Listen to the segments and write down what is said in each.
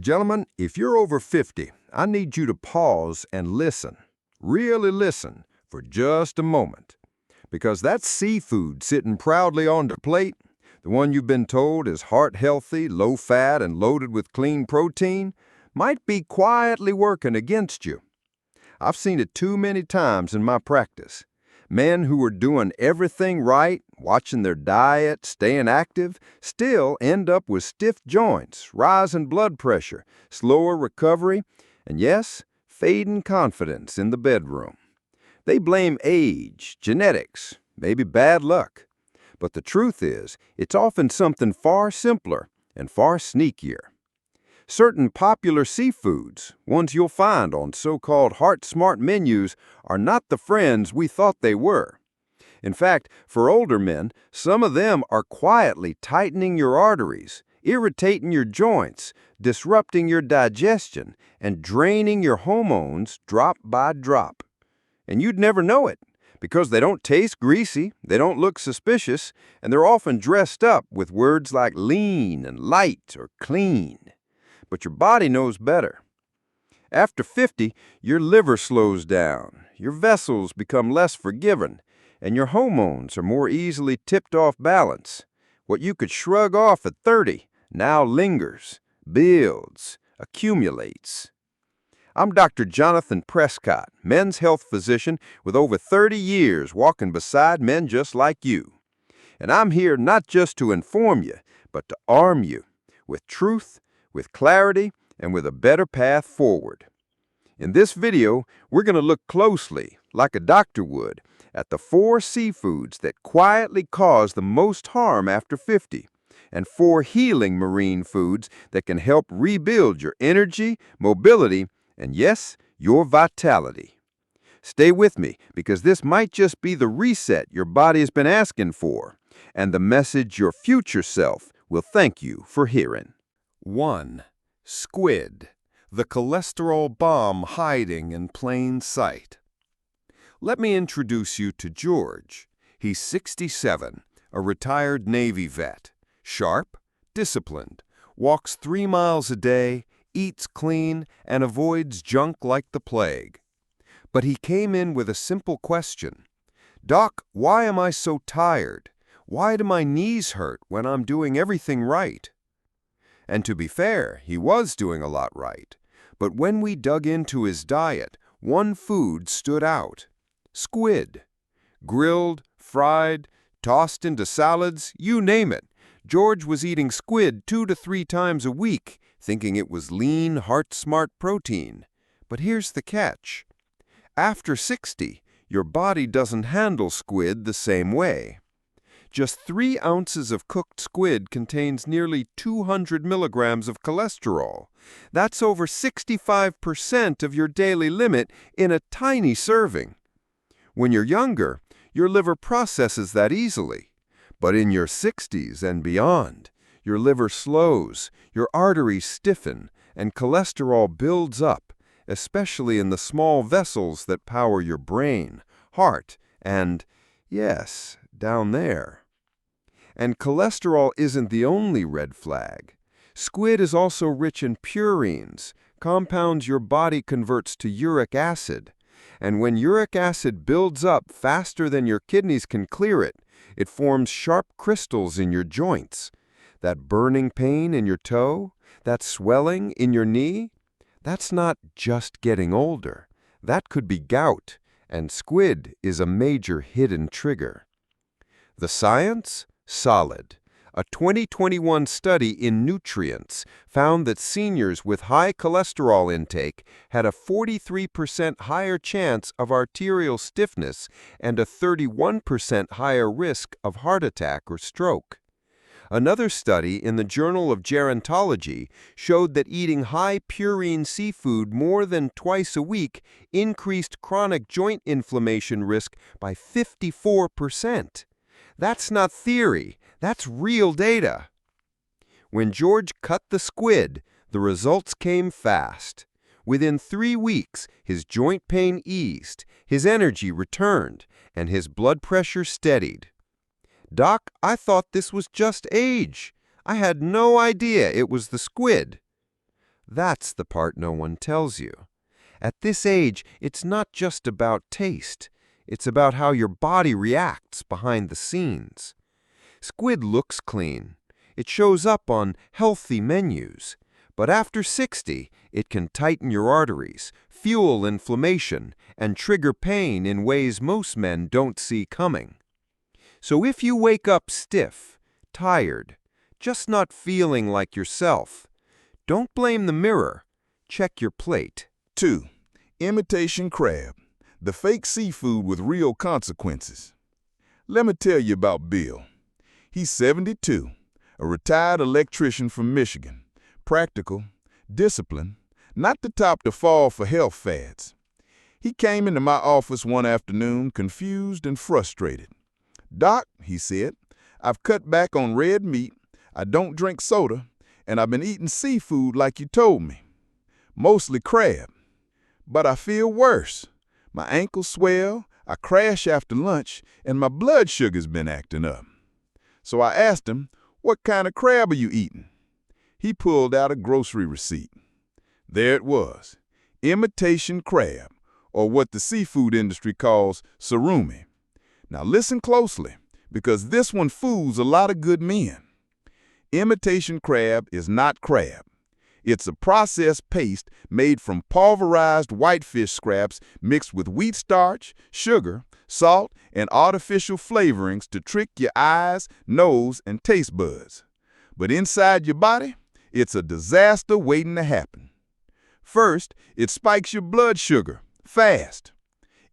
Gentlemen, if you're over 50, I need you to pause and listen. Really listen for just a moment. Because that seafood sitting proudly on the plate, the one you've been told is heart-healthy, low-fat, and loaded with clean protein, might be quietly working against you. I've seen it too many times in my practice. Men who are doing everything right, watching their diet, staying active, still end up with stiff joints, rising blood pressure, slower recovery, and yes, fading confidence in the bedroom. They blame age, genetics, maybe bad luck. But the truth is, it's often something far simpler and far sneakier. Certain popular seafoods, ones you'll find on so-called heart-smart menus, are not the friends we thought they were. In fact, for older men, some of them are quietly tightening your arteries, irritating your joints, disrupting your digestion, and draining your hormones drop by drop. And you'd never know it, because they don't taste greasy, they don't look suspicious, and they're often dressed up with words like lean and light or clean. But your body knows better. After 50, your liver slows down, your vessels become less forgiving, and your hormones are more easily tipped off balance. What you could shrug off at 30 now lingers, builds, accumulates. I'm Dr. Jonathan Prescott, men's health physician with over 30 years walking beside men just like you. And I'm here not just to inform you, but to arm you with truth, with clarity, and with a better path forward. In this video, we're going to look closely, like a doctor would, at the 4 seafoods that quietly cause the most harm after 50, and 4 healing marine foods that can help rebuild your energy, mobility, and yes, your vitality. Stay with me, because this might just be the reset your body has been asking for, and the message your future self will thank you for hearing. 1. Squid, the cholesterol bomb hiding in plain sight. Let me introduce you to George. He's 67, a retired Navy vet. Sharp, disciplined, walks 3 miles a day, eats clean, and avoids junk like the plague. But he came in with a simple question. Doc, why am I so tired? Why do my knees hurt when I'm doing everything right? And to be fair, he was doing a lot right. But when we dug into his diet, one food stood out. Squid. Grilled, fried, tossed into salads, you name it. George was eating squid 2 to 3 times a week, thinking it was lean, heart-smart protein. But here's the catch. After 60, your body doesn't handle squid the same way. Just 3 ounces of cooked squid contains nearly 200 milligrams of cholesterol. That's over 65% of your daily limit in a tiny serving. When you're younger, your liver processes that easily. But in your 60s and beyond, your liver slows, your arteries stiffen, and cholesterol builds up, especially in the small vessels that power your brain, heart, and, yes, down there. And cholesterol isn't the only red flag. Squid is also rich in purines, compounds your body converts to uric acid. And when uric acid builds up faster than your kidneys can clear it, it forms sharp crystals in your joints. That burning pain in your toe, that swelling in your knee, that's not just getting older. That could be gout, and squid is a major hidden trigger. The science? Solid. A 2021 study in Nutrients found that seniors with high cholesterol intake had a 43% higher chance of arterial stiffness and a 31% higher risk of heart attack or stroke. Another study in the Journal of Gerontology showed that eating high purine seafood more than twice a week increased chronic joint inflammation risk by 54%. That's not theory, that's real data. When George cut the squid, the results came fast. Within 3 weeks, his joint pain eased, his energy returned, and his blood pressure steadied. Doc, I thought this was just age. I had no idea it was the squid. That's the part no one tells you. At this age, it's not just about taste. It's about how your body reacts behind the scenes. Squid looks clean. It shows up on healthy menus. But after 60, it can tighten your arteries, fuel inflammation, and trigger pain in ways most men don't see coming. So if you wake up stiff, tired, just not feeling like yourself, don't blame the mirror. Check your plate. 2. Imitation crab, the fake seafood with real consequences. Let me tell you about Bill. He's 72, a retired electrician from Michigan. Practical, disciplined, not the top to fall for health fads. He came into my office one afternoon confused and frustrated. "Doc," he said, "I've cut back on red meat, I don't drink soda, and I've been eating seafood like you told me. Mostly crab. But I feel worse. My ankles swell, I crash after lunch, and my blood sugar's been acting up." So I asked him, "What kind of crab are you eating?" He pulled out a grocery receipt. There it was, imitation crab, or what the seafood industry calls surimi. Now listen closely, because this one fools a lot of good men. Imitation crab is not crab. It's a processed paste made from pulverized whitefish scraps mixed with wheat starch, sugar, salt, and artificial flavorings to trick your eyes, nose, and taste buds. But inside your body, it's a disaster waiting to happen. First, it spikes your blood sugar fast.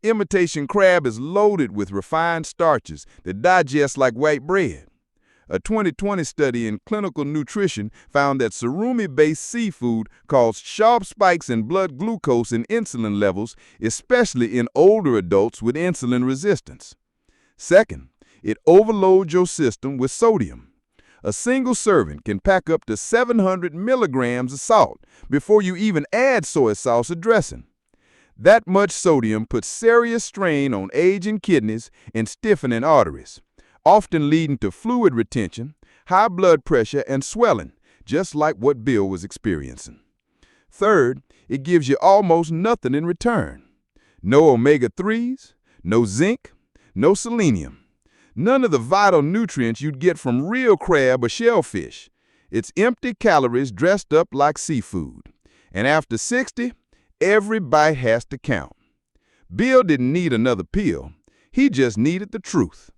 Imitation crab is loaded with refined starches that digest like white bread. A 2020 study in clinical nutrition found that surimi-based seafood caused sharp spikes in blood glucose and insulin levels, especially in older adults with insulin resistance. Second, it overloads your system with sodium. A single serving can pack up to 700 milligrams of salt before you even add soy sauce or dressing. That much sodium puts serious strain on aging kidneys and stiffening arteries, often leading to fluid retention, high blood pressure, and swelling, just like what Bill was experiencing. Third, it gives you almost nothing in return. No omega-3s, no zinc, no selenium. None of the vital nutrients you'd get from real crab or shellfish. It's empty calories dressed up like seafood. And after 60, every bite has to count. Bill didn't need another pill. He just needed the truth.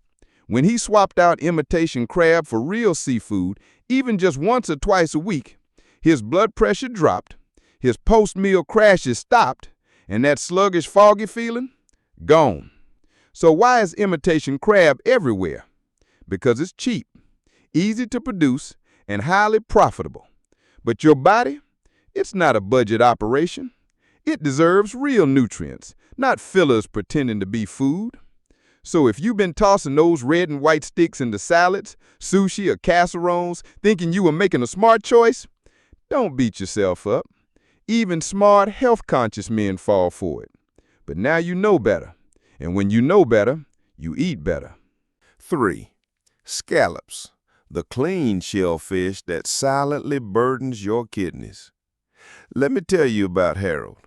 When he swapped out imitation crab for real seafood, even just once or twice a week, his blood pressure dropped, his post-meal crashes stopped, and that sluggish, foggy feeling, gone. So why is imitation crab everywhere? Because it's cheap, easy to produce, and highly profitable. But your body, it's not a budget operation. It deserves real nutrients, not fillers pretending to be food. So if you've been tossing those red and white sticks into salads, sushi, or casseroles, thinking you were making a smart choice, don't beat yourself up. Even smart, health-conscious men fall for it. But now you know better. And when you know better, you eat better. 3. Scallops, the clean shellfish that silently burdens your kidneys. Let me tell you about Harold.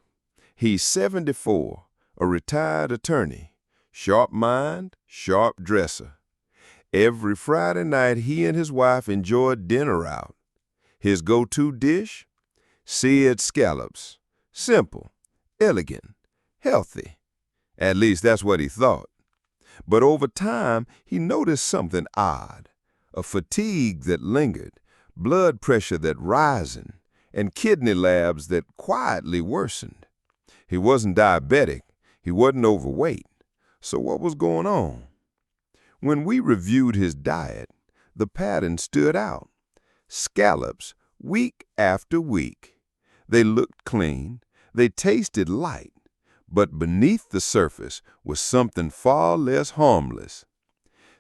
He's 74, a retired attorney, sharp mind, sharp dresser. Every Friday night, he and his wife enjoyed dinner out. His go-to dish? Seared scallops. Simple, elegant, healthy. At least that's what he thought. But over time, he noticed something odd. A fatigue that lingered, blood pressure that rising, and kidney labs that quietly worsened. He wasn't diabetic, he wasn't overweight. So what was going on? When we reviewed his diet, the pattern stood out. Scallops, week after week. They looked clean, they tasted light, but beneath the surface was something far less harmless.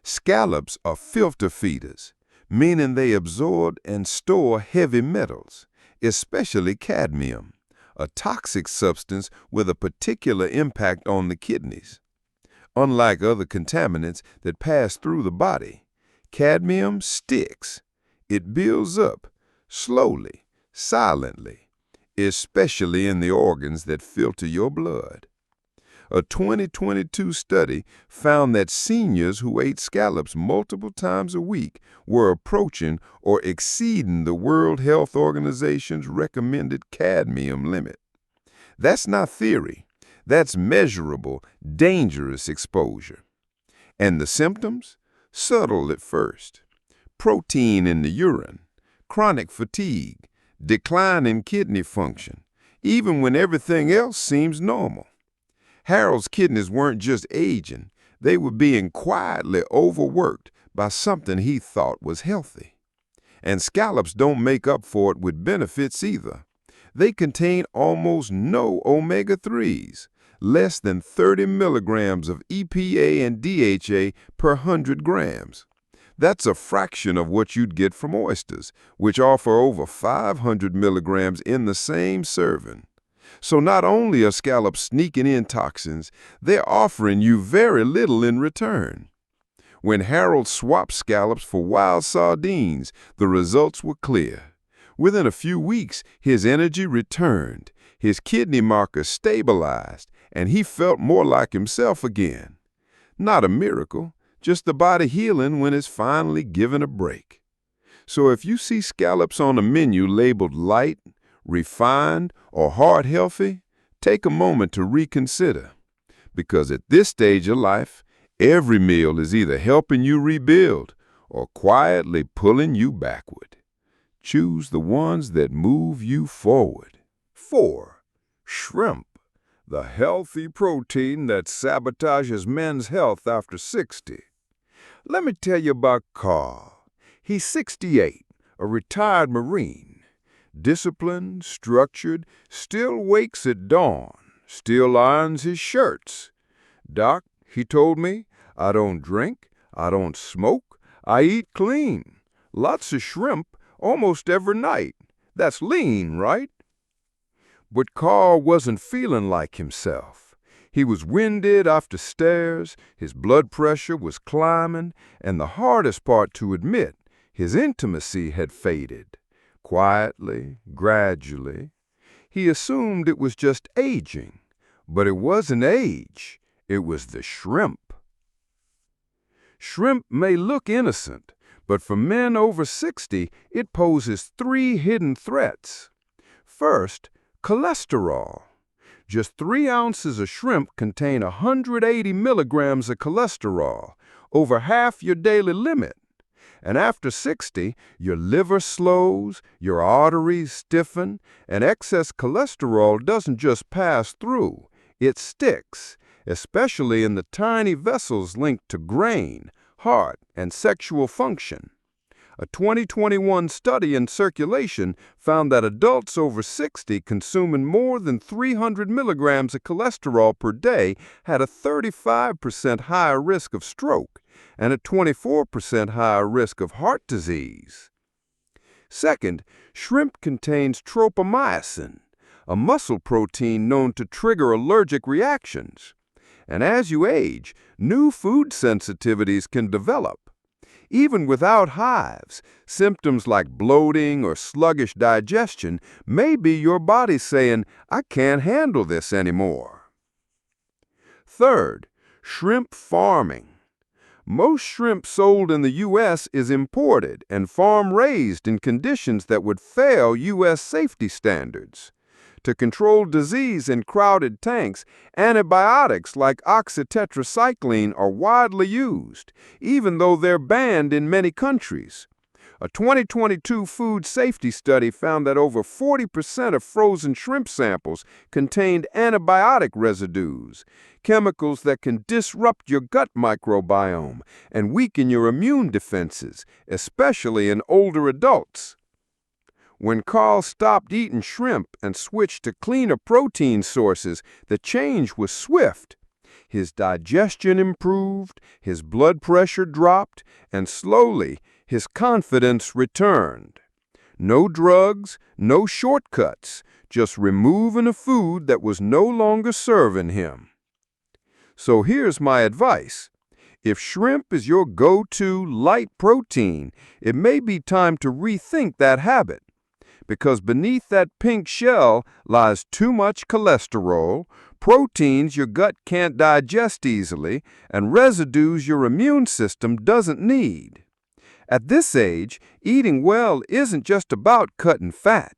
Scallops are filter feeders, meaning they absorb and store heavy metals, especially cadmium, a toxic substance with a particular impact on the kidneys. Unlike other contaminants that pass through the body, cadmium sticks. It builds up, slowly, silently. especially in the organs that filter your blood. A 2022 study found that seniors who ate scallops multiple times a week were approaching or exceeding the World Health Organization's recommended cadmium limit. That's not theory. That's measurable, dangerous exposure. And the symptoms? Subtle at first. Protein in the urine, chronic fatigue, decline in kidney function, even when everything else seems normal. Harold's kidneys weren't just aging, they were being quietly overworked by something he thought was healthy. And scallops don't make up for it with benefits either. They contain almost no omega-3s, less than 30 milligrams of EPA and DHA per 100 grams. That's a fraction of what you'd get from oysters, which offer over 500 milligrams in the same serving. So not only are scallops sneaking in toxins, they're offering you very little in return. When Harold swapped scallops for wild sardines, the results were clear. Within a few weeks, his energy returned, his kidney markers stabilized, and he felt more like himself again. Not a miracle, just the body healing when it's finally given a break. So if you see scallops on a menu labeled light, refined, or heart healthy, take a moment to reconsider. Because at this stage of life, every meal is either helping you rebuild or quietly pulling you backward. Choose the ones that move you forward. 4. Shrimp, the healthy protein that sabotages men's health after 60. Let me tell you about Carl. He's 68, a retired Marine. Disciplined, structured, still wakes at dawn, still irons his shirts. Doc, he told me, I don't drink, I don't smoke, I eat clean. Lots of shrimp, almost every night. That's lean, right? But Carl wasn't feeling like himself. He was winded after stairs, his blood pressure was climbing, and the hardest part to admit, his intimacy had faded. Quietly, gradually, he assumed it was just aging, but it wasn't age, it was the shrimp. Shrimp may look innocent, but for men over 60, it poses 3 hidden threats. First, cholesterol. Just 3 ounces of shrimp contain 180 milligrams of cholesterol, over half your daily limit. And after 60, your liver slows, your arteries stiffen, and excess cholesterol doesn't just pass through, it sticks, especially in the tiny vessels linked to brain, heart, and sexual function. A 2021 study in Circulation found that adults over 60 consuming more than 300 milligrams of cholesterol per day had a 35% higher risk of stroke and a 24% higher risk of heart disease. Second, shrimp contains tropomyosin, a muscle protein known to trigger allergic reactions. And as you age, new food sensitivities can develop. Even without hives, symptoms like bloating or sluggish digestion may be your body saying, I can't handle this anymore. Third, shrimp farming. Most shrimp sold in the U.S. is imported and farm-raised in conditions that would fail U.S. safety standards. To control disease in crowded tanks, antibiotics like oxytetracycline are widely used, even though they're banned in many countries. A 2022 food safety study found that over 40% of frozen shrimp samples contained antibiotic residues, chemicals that can disrupt your gut microbiome and weaken your immune defenses, especially in older adults. When Carl stopped eating shrimp and switched to cleaner protein sources, the change was swift. His digestion improved, his blood pressure dropped, and slowly, his confidence returned. No drugs, no shortcuts, just removing a food that was no longer serving him. So here's my advice. If shrimp is your go-to light protein, it may be time to rethink that habit. because beneath that pink shell lies too much cholesterol, proteins your gut can't digest easily, and residues your immune system doesn't need. At this age, eating well isn't just about cutting fat.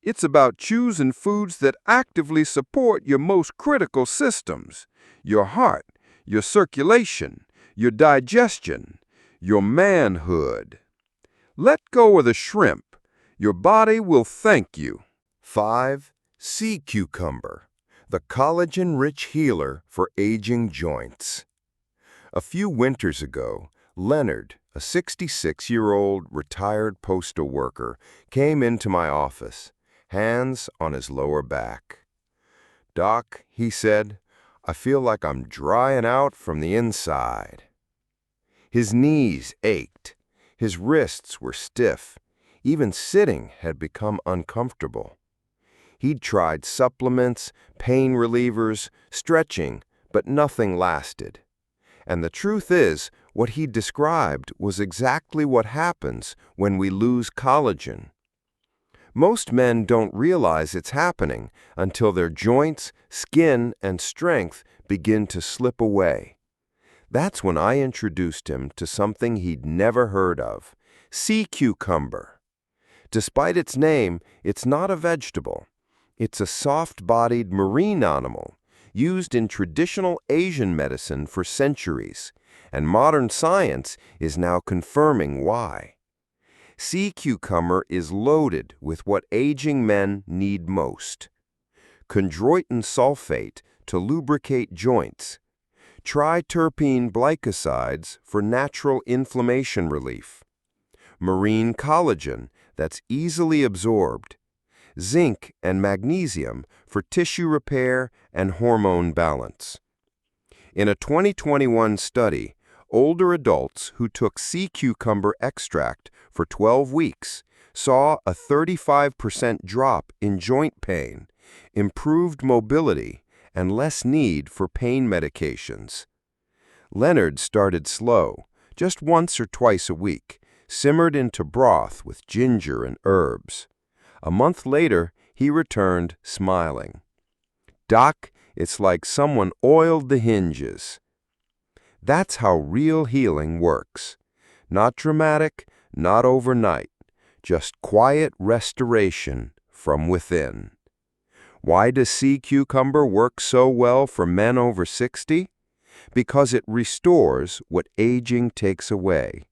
It's about choosing foods that actively support your most critical systems: your heart, your circulation, your digestion, your manhood. Let go of the shrimp. Your body will thank you. 5. Sea cucumber, the collagen-rich healer for aging joints. A few winters ago, Leonard, a 66-year-old retired postal worker, came into my office, hands on his lower back. "Doc," he said, "I feel like I'm drying out from the inside." His knees ached. His wrists were stiff. Even sitting had become uncomfortable. He'd tried supplements, pain relievers, stretching, but nothing lasted. And the truth is, what he described was exactly what happens when we lose collagen. Most men don't realize it's happening until their joints, skin, and strength begin to slip away. That's when I introduced him to something he'd never heard of: sea cucumber. Despite its name, it's not a vegetable. It's a soft-bodied marine animal used in traditional Asian medicine for centuries, and modern science is now confirming why. Sea cucumber is loaded with what aging men need most: chondroitin sulfate to lubricate joints, triterpene glycosides for natural inflammation relief, marine collagen that's easily absorbed, zinc and magnesium for tissue repair and hormone balance. In a 2021 study, older adults who took sea cucumber extract for 12 weeks saw a 35% drop in joint pain, improved mobility, and less need for pain medications. Leonard started slow, just once or twice a week, simmered into broth with ginger and herbs. A month later, he returned smiling. "Doc, it's like someone oiled the hinges." That's how real healing works. Not dramatic, not overnight, just quiet restoration from within. Why does sea cucumber work so well for men over 60? Because it restores what aging takes away.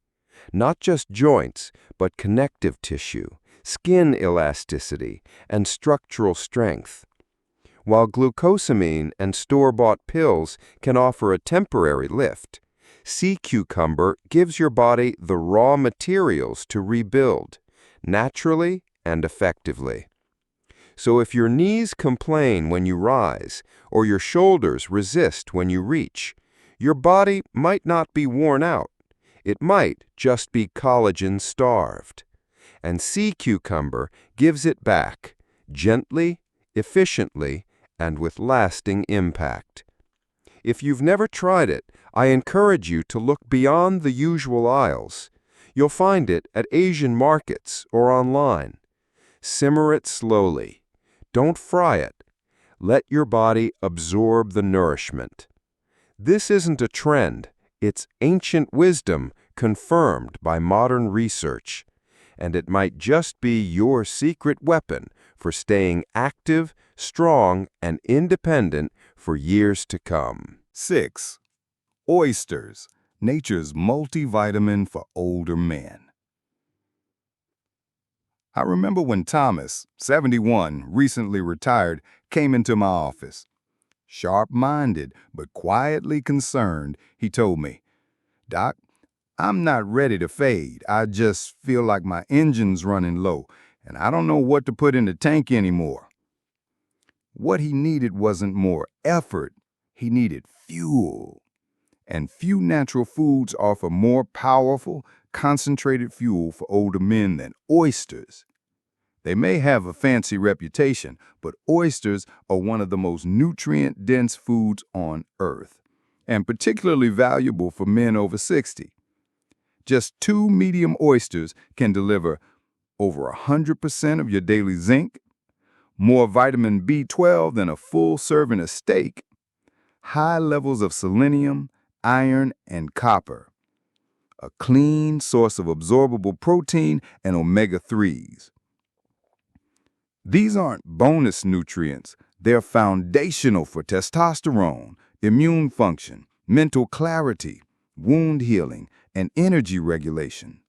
Not just joints, but connective tissue, skin elasticity, and structural strength. While glucosamine and store-bought pills can offer a temporary lift, sea cucumber gives your body the raw materials to rebuild, naturally and effectively. So if your knees complain when you rise, or your shoulders resist when you reach, your body might not be worn out. It might just be collagen-starved. And sea cucumber gives it back, gently, efficiently, and with lasting impact. If you've never tried it, I encourage you to look beyond the usual aisles. You'll find it at Asian markets or online. Simmer it slowly. Don't fry it. Let your body absorb the nourishment. This isn't a trend. It's ancient wisdom confirmed by modern research. And it might just be your secret weapon for staying active, strong, and independent for years to come. 6. Oysters, nature's multivitamin for older men. I remember when Thomas, 71, recently retired, came into my office. Sharp-minded but quietly concerned, he told me, "Doc, I'm not ready to fade. I just feel like my engine's running low, and I don't know what to put in the tank anymore." What he needed wasn't more effort. He needed fuel. And few natural foods offer more powerful, concentrated fuel for older men than oysters. They may have a fancy reputation, but oysters are one of the most nutrient-dense foods on Earth, and particularly valuable for men over 60. Just 2 medium oysters can deliver over 100% of your daily zinc, more vitamin B12 than a full serving of steak, high levels of selenium, iron, and copper, a clean source of absorbable protein and omega-3s. These aren't bonus nutrients. They're foundational for testosterone, immune function, mental clarity, wound healing, and energy regulation.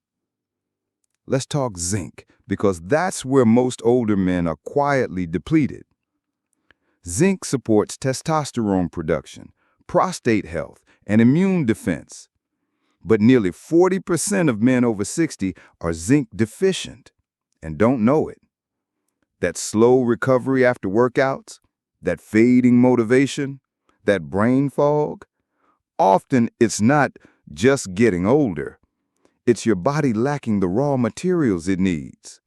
Let's talk zinc, because that's where most older men are quietly depleted. Zinc supports testosterone production, prostate health, and immune defense. But nearly 40% of men over 60 are zinc deficient and don't know it. That slow recovery after workouts, that fading motivation, that brain fog, often it's not just getting older. It's your body lacking the raw materials it needs.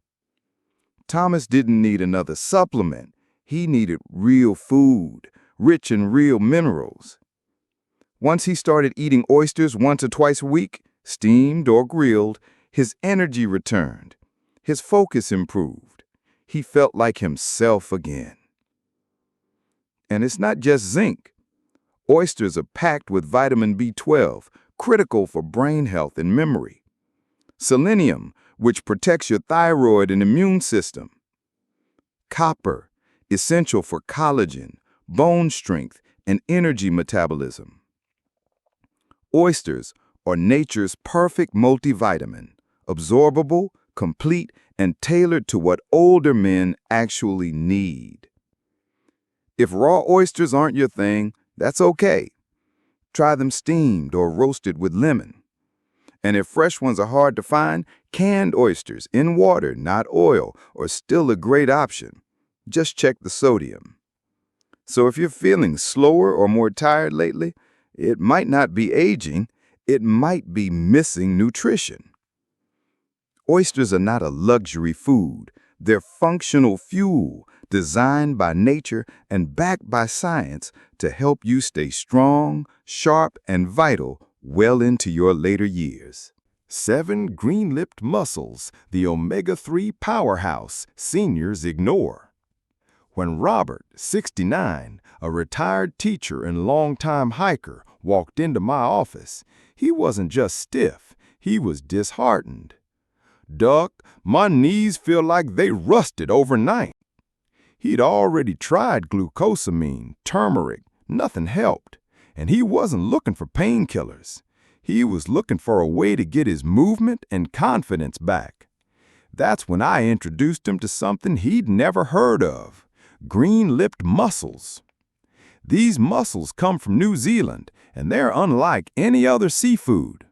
Thomas didn't need another supplement. He needed real food, rich in real minerals. Once he started eating oysters once or twice a week, steamed or grilled, his energy returned. His focus improved. He felt like himself again. And it's not just zinc. Oysters are packed with vitamin B12, critical for brain health and memory. Selenium, which protects your thyroid and immune system. Copper, essential for collagen, bone strength, and energy metabolism. Oysters are nature's perfect multivitamin, absorbable, complete, and tailored to what older men actually need. If raw oysters aren't your thing, that's okay. Try them steamed or roasted with lemon. And if fresh ones are hard to find, canned oysters in water, not oil, are still a great option. Just check the sodium. So if you're feeling slower or more tired lately, it might not be aging, it might be missing nutrition. Oysters are not a luxury food. They're functional fuel designed by nature and backed by science to help you stay strong, sharp, and vital well into your later years. 7 green-lipped mussels, the omega-3 powerhouse seniors ignore. When Robert, 69, a retired teacher and longtime hiker, walked into my office, he wasn't just stiff, he was disheartened. "Doc, my knees feel like they rusted overnight." He'd already tried glucosamine, turmeric, nothing helped, and he wasn't looking for painkillers. He was looking for a way to get his movement and confidence back. That's when I introduced him to something he'd never heard of: green-lipped mussels. These mussels come from New Zealand, and they're unlike any other seafood.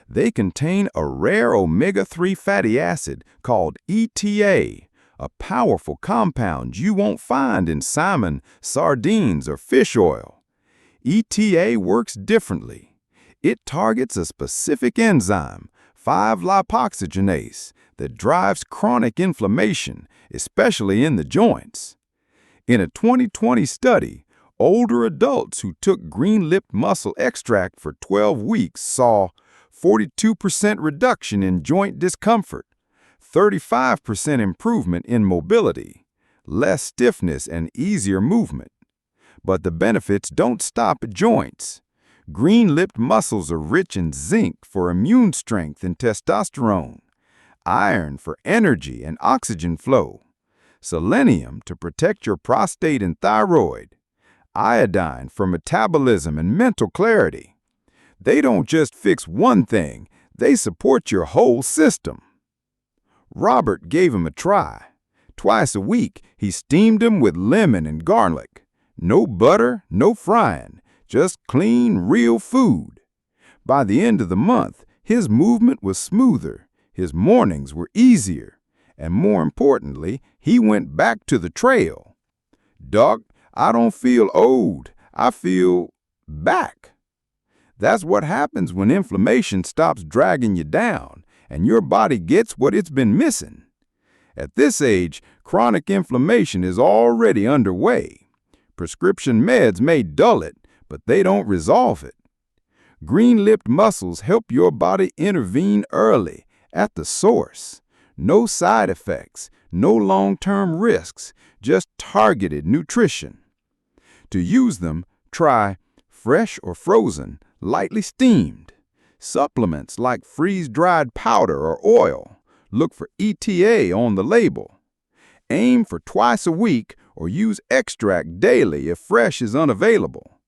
They contain a rare omega-3 fatty acid called ETA, a powerful compound you won't find in salmon, sardines, or fish oil. ETA works differently. It targets a specific enzyme, 5-lipoxygenase, that drives chronic inflammation, especially in the joints. In a 2020 study, older adults who took green-lipped mussel extract for 12 weeks saw 42% reduction in joint discomfort, 35% improvement in mobility, less stiffness and easier movement. But the benefits don't stop at joints. Green-lipped mussels are rich in zinc for immune strength and testosterone, iron for energy and oxygen flow, selenium to protect your prostate and thyroid, iodine for metabolism and mental clarity. They don't just fix one thing, they support your whole system. Robert gave him a try. Twice a week, he steamed them with lemon and garlic. No butter, no frying, just clean, real food. By the end of the month, his movement was smoother, his mornings were easier, and more importantly, he went back to the trail. "Doc, I don't feel old, I feel back." That's what happens when inflammation stops dragging you down and your body gets what it's been missing. At this age, chronic inflammation is already underway. Prescription meds may dull it, but they don't resolve it. Green-lipped mussels help your body intervene early, at the source. No side effects, no long-term risks, just targeted nutrition. To use them, try fresh or frozen, lightly steamed. Supplements like freeze-dried powder or oil. Look for ETA on the label. Aim for twice a week or use extract daily if fresh is unavailable.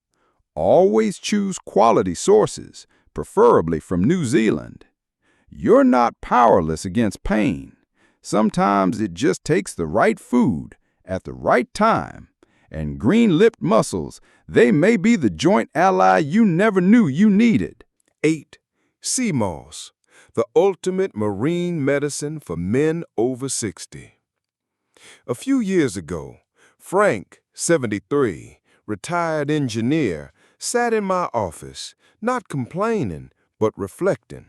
Always choose quality sources, preferably from New Zealand. You're not powerless against pain. Sometimes it just takes the right food at the right time. And green-lipped mussels, they may be the joint ally you never knew you needed. 8. Sea moss, the ultimate marine medicine for men over 60. A few years ago, Frank, 73, retired engineer, sat in my office, not complaining, but reflecting.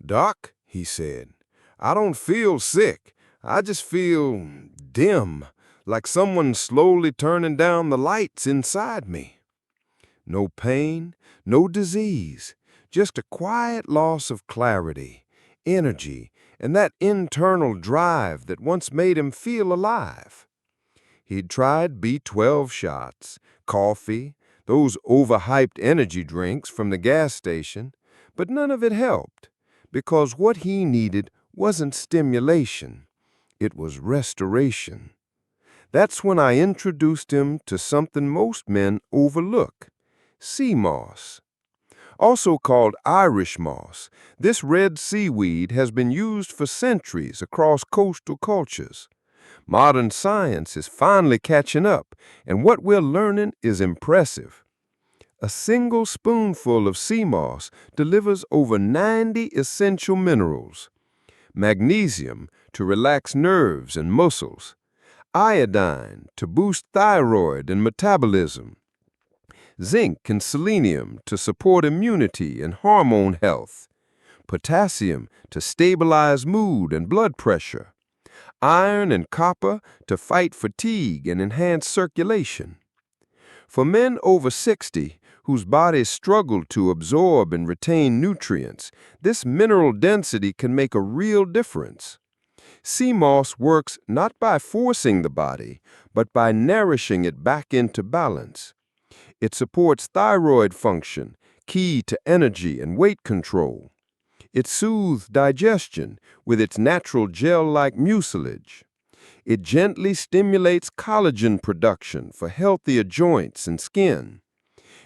"Doc," he said, "I don't feel sick. I just feel dim, like someone slowly turning down the lights inside me. No pain, no disease, just a quiet loss of clarity, energy, and that internal drive that once made him feel alive." He'd tried B12 shots, coffee, those overhyped energy drinks from the gas station, but none of it helped, because what he needed wasn't stimulation, it was restoration. That's when I introduced him to something most men overlook: sea moss. Also called Irish moss, this red seaweed has been used for centuries across coastal cultures. Modern science is finally catching up, and what we're learning is impressive. A single spoonful of sea moss delivers over 90 essential minerals. Magnesium to relax nerves and muscles. Iodine to boost thyroid and metabolism. Zinc and selenium to support immunity and hormone health. Potassium to stabilize mood and blood pressure. Iron and copper to fight fatigue and enhance circulation. For men over 60 whose bodies struggle to absorb and retain nutrients, this mineral density can make a real difference. Sea moss works not by forcing the body, but by nourishing it back into balance. It supports thyroid function, key to energy and weight control. It soothes digestion with its natural gel-like mucilage. It gently stimulates collagen production for healthier joints and skin.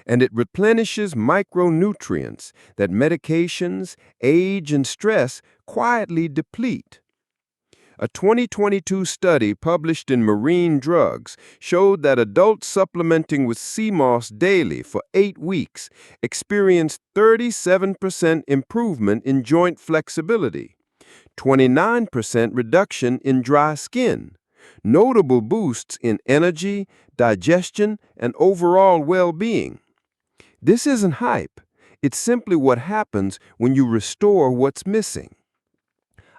And it replenishes micronutrients that medications, age, and stress quietly deplete. A 2022 study published in Marine Drugs showed that adults supplementing with sea moss daily for 8 weeks experienced 37% improvement in joint flexibility, 29% reduction in dry skin, notable boosts in energy, digestion, and overall well-being. This isn't hype. It's simply what happens when you restore what's missing.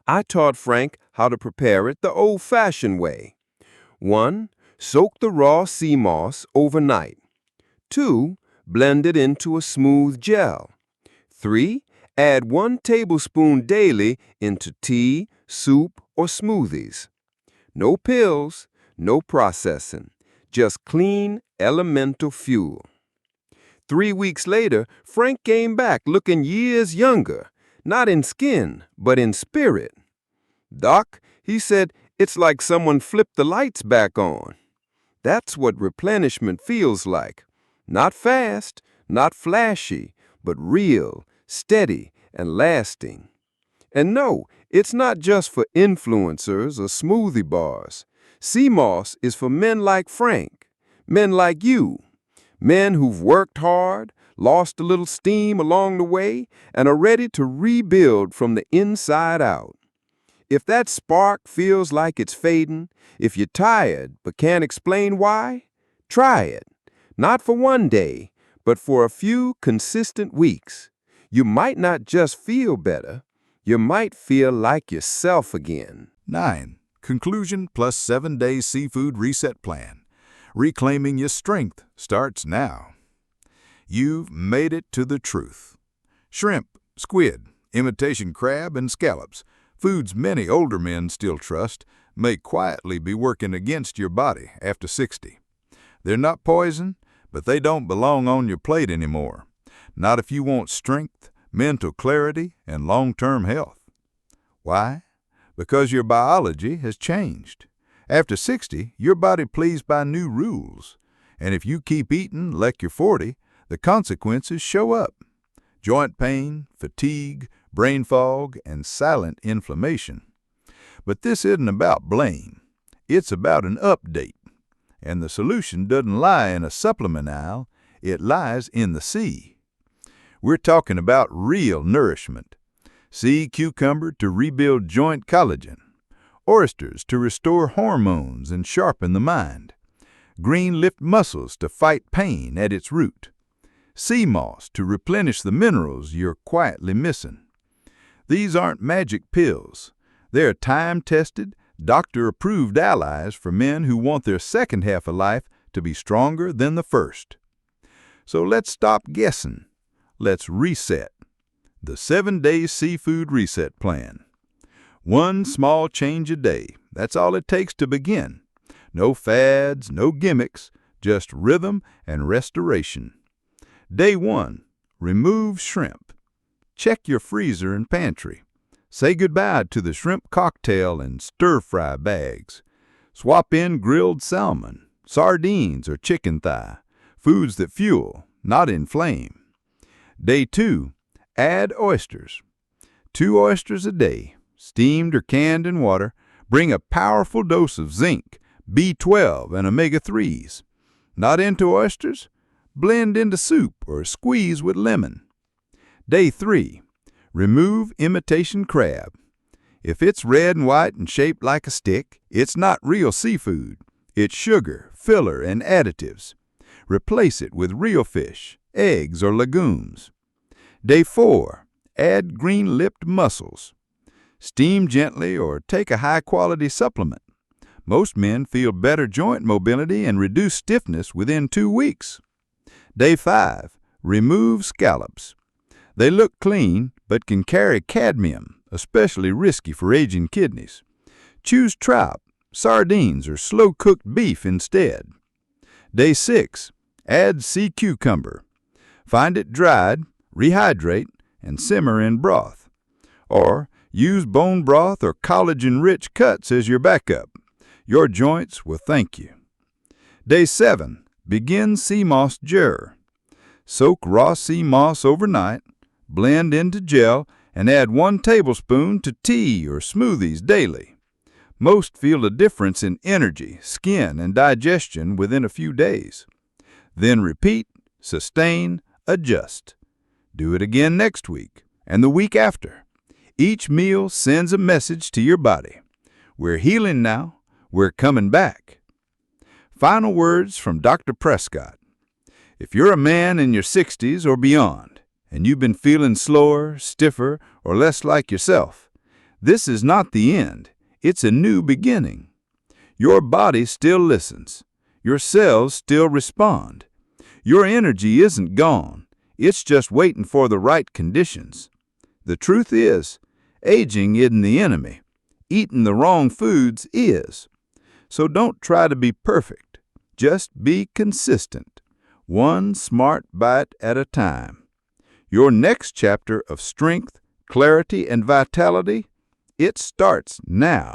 I taught Frank how to prepare it the old-fashioned way. 1. Soak the raw sea moss overnight. 2. Blend it into a smooth gel. 3. Add 1 tablespoon daily into tea, soup, or smoothies. No pills, no processing, just clean, elemental fuel. 3 weeks later, Frank came back looking years younger, not in skin, but in spirit. "Doc," he said, "it's like someone flipped the lights back on." That's what replenishment feels like. Not fast, not flashy, but real, steady, and lasting. And no, it's not just for influencers or smoothie bars. Sea moss is for men like Frank, men like you, men who've worked hard, lost a little steam along the way, and are ready to rebuild from the inside out. If that spark feels like it's fading, if you're tired but can't explain why, try it. Not for one day, but for a few consistent weeks. You might not just feel better, you might feel like yourself again. 9. Conclusion plus 7-day seafood reset plan. Reclaiming your strength starts now. You've made it to the truth. Shrimp, squid, imitation crab, and scallops, Foods many older men still trust may quietly be working against your body after 60. They're not poison, but they don't belong on your plate anymore. Not if you want strength, mental clarity, and long-term health. Why? Because your biology has changed. After 60, your body plays by new rules. And if you keep eating like you're 40, the consequences show up. Joint pain, fatigue, brain fog, and silent inflammation. But this isn't about blame. It's about an update. And the solution doesn't lie in a supplement aisle, it lies in the sea. We're talking about real nourishment. Sea cucumber to rebuild joint collagen. Oysters to restore hormones and sharpen the mind. Green lipped mussels to fight pain at its root. Sea moss to replenish the minerals you're quietly missing. These aren't magic pills. They're time-tested, doctor-approved allies for men who want their second half of life to be stronger than the first. So let's stop guessing. Let's reset. The 7-day seafood reset plan. One small change a day. That's all it takes to begin. No fads, no gimmicks, just rhythm and restoration. Day 1. Remove shrimp. Check your freezer and pantry. Say goodbye to the shrimp cocktail and stir-fry bags. Swap in grilled salmon, sardines, or chicken thigh, foods that fuel, not inflame. Day 2. Add oysters. 2 oysters a day, steamed or canned in water, bring a powerful dose of zinc, B12, and omega-3s. Not into oysters? Blend into soup or squeeze with lemon. Day 3. Remove imitation crab. If it's red and white and shaped like a stick, it's not real seafood. It's sugar, filler, and additives. Replace it with real fish, eggs, or legumes. Day 4. Add green-lipped mussels. Steam gently or take a high-quality supplement. Most men feel better joint mobility and reduced stiffness within 2 weeks. Day 5. Remove scallops. They look clean, but can carry cadmium, especially risky for aging kidneys. Choose trout, sardines, or slow-cooked beef instead. Day 6. Add sea cucumber. Find it dried, rehydrate, and simmer in broth. Or use bone broth or collagen-rich cuts as your backup. Your joints will thank you. Day 7. Begin sea moss jar. Soak raw sea moss overnight, blend into gel, and add 1 tablespoon to tea or smoothies daily. Most feel a difference in energy, skin, and digestion within a few days. Then repeat, sustain, adjust. Do it again next week and the week after. Each meal sends a message to your body. We're healing now. We're coming back. Final words from Dr. Prescott. If you're a man in your 60s or beyond, and you've been feeling slower, stiffer, or less like yourself, this is not the end. It's a new beginning. Your body still listens. Your cells still respond. Your energy isn't gone. It's just waiting for the right conditions. The truth is, aging isn't the enemy. Eating the wrong foods is. So don't try to be perfect. Just be consistent. One smart bite at a time. Your next chapter of strength, clarity, and vitality, it starts now.